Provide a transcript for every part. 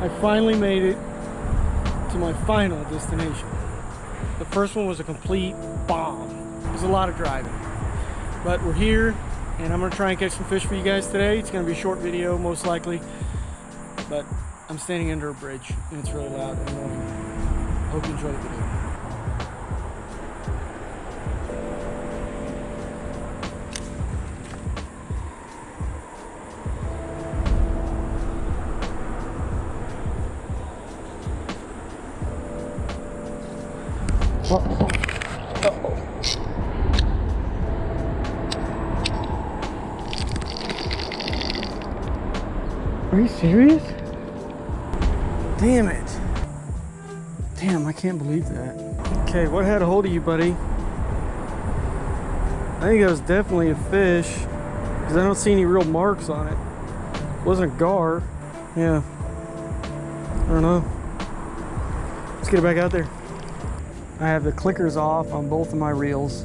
I finally made it to my final destination. The first one was a complete bomb. It was a lot of driving. But we're here, and I'm gonna try and catch some fish for you guys today. It's gonna be a short video, most likely. But I'm standing under a bridge, and it's really loud and annoying. I hope you enjoy the video. Are you serious? Damn it. Damn, I can't believe that. Okay, what had a hold of you, buddy? I think that was definitely a fish, because I don't see any real marks on it. It wasn't a gar. Yeah. I don't know. Let's get it back out there. I have the clickers off on both of my reels,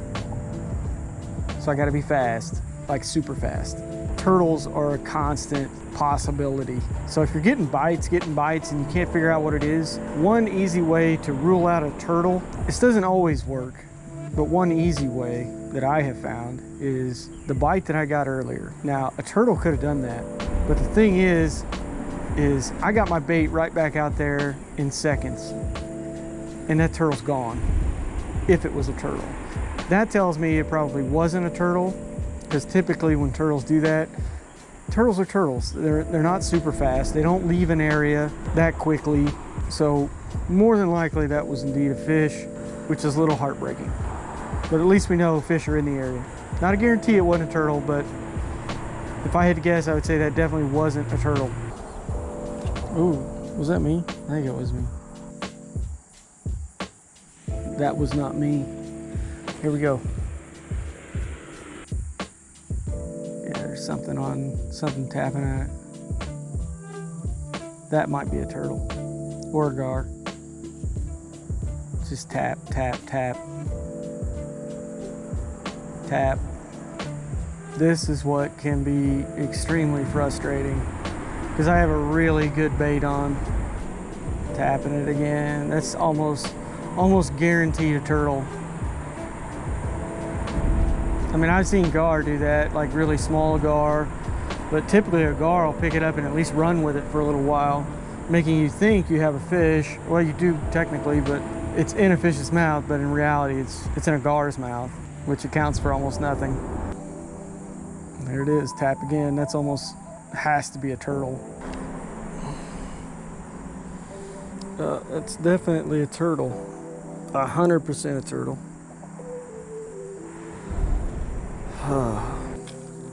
so I gotta be fast, like super fast. Turtles are a constant possibility. So if you're getting bites and you can't figure out what it is, one easy way to rule out a turtle, this doesn't always work, but one easy way that I have found is the bite that I got earlier. Now, a turtle could have done that, but the thing is I got my bait right back out there in seconds, and that turtle's gone, if it was a turtle. That tells me it probably wasn't a turtle, because typically when turtles do that, turtles are turtles. They're not super fast. They don't leave an area that quickly. So more than likely that was indeed a fish, which is a little heartbreaking. But at least we know fish are in the area. Not a guarantee it wasn't a turtle, but if I had to guess, I would say that definitely wasn't a turtle. Ooh, was that me? I think it was me. That was not me. Here we go. Yeah, there's something tapping at it. That might be a turtle or a gar. Just tap, tap, tap, tap. This is what can be extremely frustrating, because I have a really good bait on. Tapping it again. That's almost guaranteed a turtle. I mean, I've seen gar do that, like really small gar, but typically a gar will pick it up and at least run with it for a little while, making you think you have a fish. Well, you do technically, but it's in a fish's mouth, but in reality it's in a gar's mouth, which accounts for almost nothing. There it is, tap again. That's almost, has to be a turtle. It's definitely a turtle. 100% a turtle.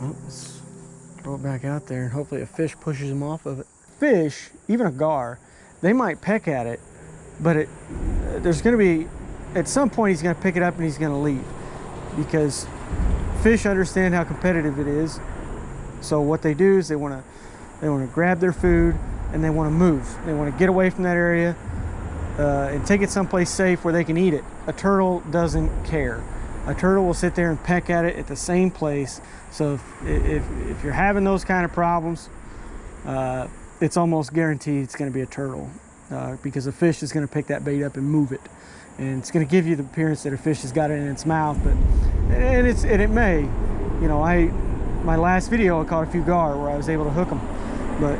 Let's throw it back out there and hopefully a fish pushes him off of it. Fish, even a gar, they might peck at it, but there's going to be, at some point he's going to pick it up and he's going to leave, because fish understand how competitive it is. So what they do is they want to grab their food and they want to move. They want to get away from that area and take it someplace safe where they can eat it. A turtle doesn't care. A turtle will sit there and peck at it at the same place. So if you're having those kind of problems, it's almost guaranteed it's going to be a turtle, because a fish is going to pick that bait up and move it, and it's going to give you the appearance that a fish has got it in its mouth. But and it may, you know, my last video I caught a few gar where I was able to hook them, but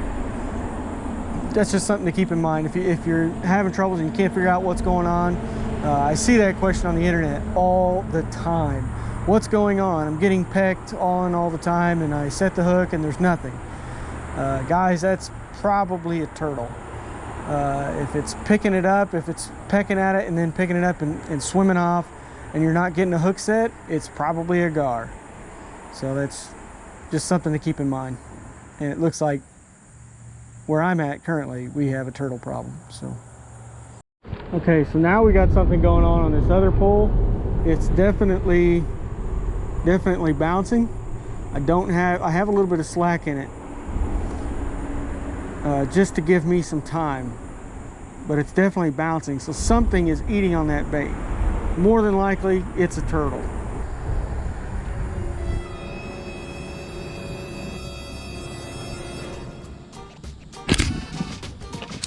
that's just something to keep in mind if you're having troubles and you can't figure out what's going on. I see that question on the internet all the time. What's going on? I'm getting pecked on all the time, and I set the hook and there's nothing. Guys, that's probably a turtle. If it's picking it up, if it's pecking at it and then picking it up and swimming off, and you're not getting a hook set, it's probably a gar. So that's just something to keep in mind. And it looks like where I'm at currently, we have a turtle problem. So. Okay, so now we got something going on this other pole. It's definitely bouncing. I have a little bit of slack in it, just to give me some time, but it's definitely bouncing. So something is eating on that bait. More than likely, it's a turtle.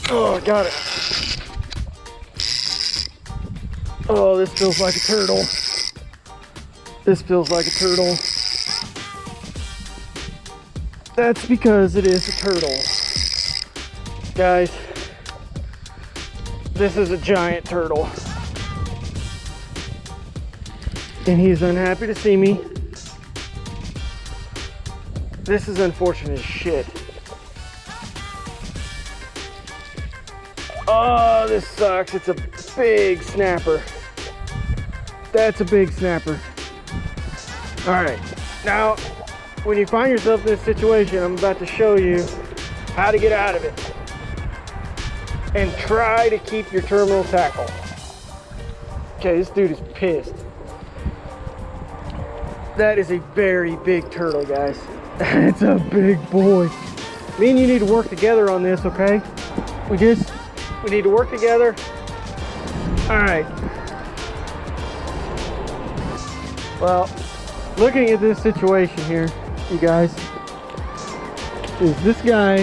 Oh, I got it. Oh, this feels like a turtle. This feels like a turtle. That's because it is a turtle. Guys, this is a giant turtle. And he's unhappy to see me. This is unfortunate as shit. Oh, this sucks. It's a big snapper. That's a big snapper. All right, now, when you find yourself in this situation, I'm about to show you how to get out of it. And try to keep your terminal tackle. Okay, this dude is pissed. That is a very big turtle, guys. It's a big boy. Me and you need to work together on this, okay? We need to work together. All right. Well, looking at this situation here, you guys, is this guy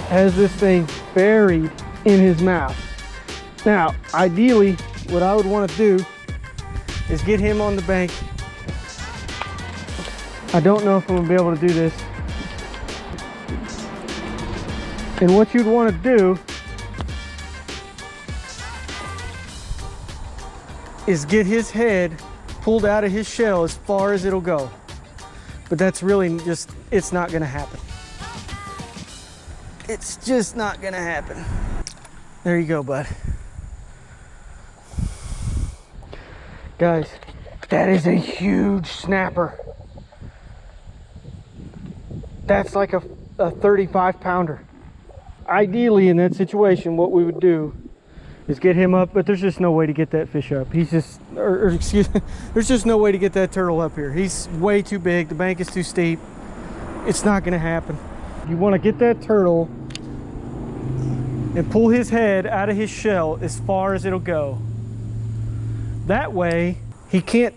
has this thing buried in his mouth. Now, ideally, what I would want to do is get him on the bank. I don't know if I'm gonna be able to do this. And what you'd want to do is get his head pulled out of his shell as far as it'll go. But that's really just, it's not gonna happen. It's just not gonna happen. There you go, bud. Guys, that is a huge snapper. That's like a 35 pounder. Ideally, in that situation, what we would do is get him up, but there's just no way to get that fish up. He's just, or excuse me, there's just no way to get that turtle up here. He's way too big, the bank is too steep. It's not gonna happen. You wanna get that turtle and pull his head out of his shell as far as it'll go. That way, he can't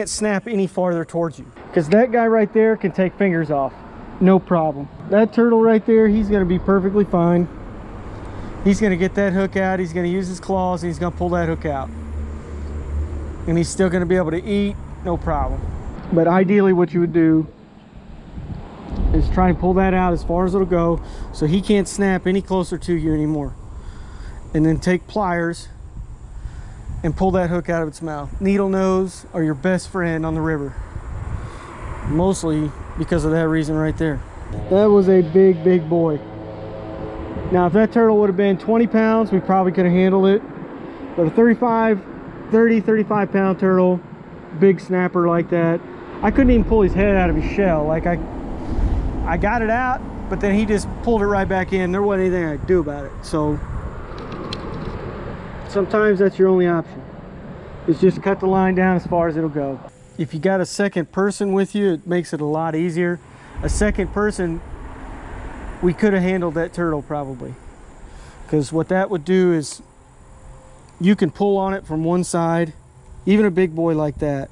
snap any farther towards you. Because that guy right there can take fingers off, no problem. That turtle right there, he's gonna be perfectly fine. He's gonna get that hook out, he's gonna use his claws, and he's gonna pull that hook out. And he's still gonna be able to eat, no problem. But ideally what you would do is try and pull that out as far as it'll go so he can't snap any closer to you anymore. And then take pliers and pull that hook out of its mouth. Needle nose are your best friend on the river. Mostly because of that reason right there. That was a big, big boy. Now, if that turtle would have been 20 pounds, we probably could have handled it. But a 35 pound turtle, big snapper like that, I couldn't even pull his head out of his shell. Like I got it out, but then he just pulled it right back in. There wasn't anything I could do about it. So sometimes that's your only option. Is just cut the line down as far as it'll go. If you got a second person with you, it makes it a lot easier. A second person, we could have handled that turtle probably. Because what that would do is you can pull on it from one side, even a big boy like that.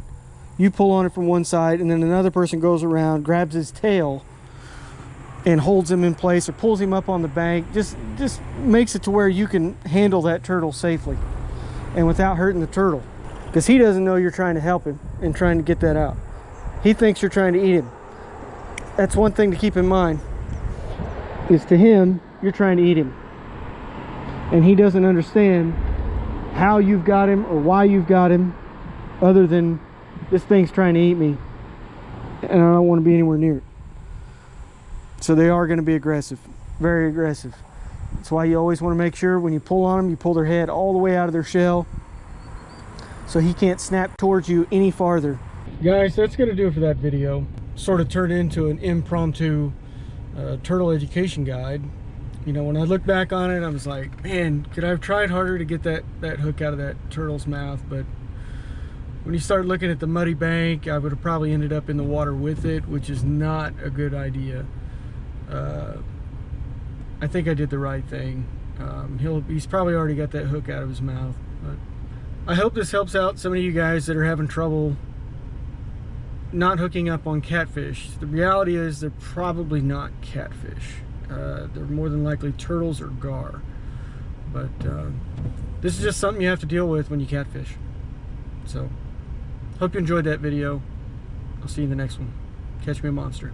You pull on it from one side and then another person goes around, grabs his tail and holds him in place or pulls him up on the bank. Just makes it to where you can handle that turtle safely and without hurting the turtle. Because he doesn't know you're trying to help him and trying to get that out. He thinks you're trying to eat him. That's one thing to keep in mind, is to him, you're trying to eat him. And he doesn't understand how you've got him or why you've got him, other than this thing's trying to eat me and I don't want to be anywhere near it. So they are going to be aggressive, very aggressive. That's why you always want to make sure when you pull on them, you pull their head all the way out of their shell so he can't snap towards you any farther. Guys, that's going to do it for that video. Sort of turned into an impromptu turtle education guide. You know, when I look back on it, I was like, man, could I have tried harder to get that hook out of that turtle's mouth? But when you start looking at the muddy bank, I would have probably ended up in the water with it, which is not a good idea. I think I did the right thing. He's probably already got that hook out of his mouth. But I hope this helps out some of you guys that are having trouble not hooking up on catfish. The reality is they're probably not catfish. They're more than likely turtles or gar. But this is just something you have to deal with when you catfish. So, hope you enjoyed that video. I'll see you in the next one. Catch me a monster.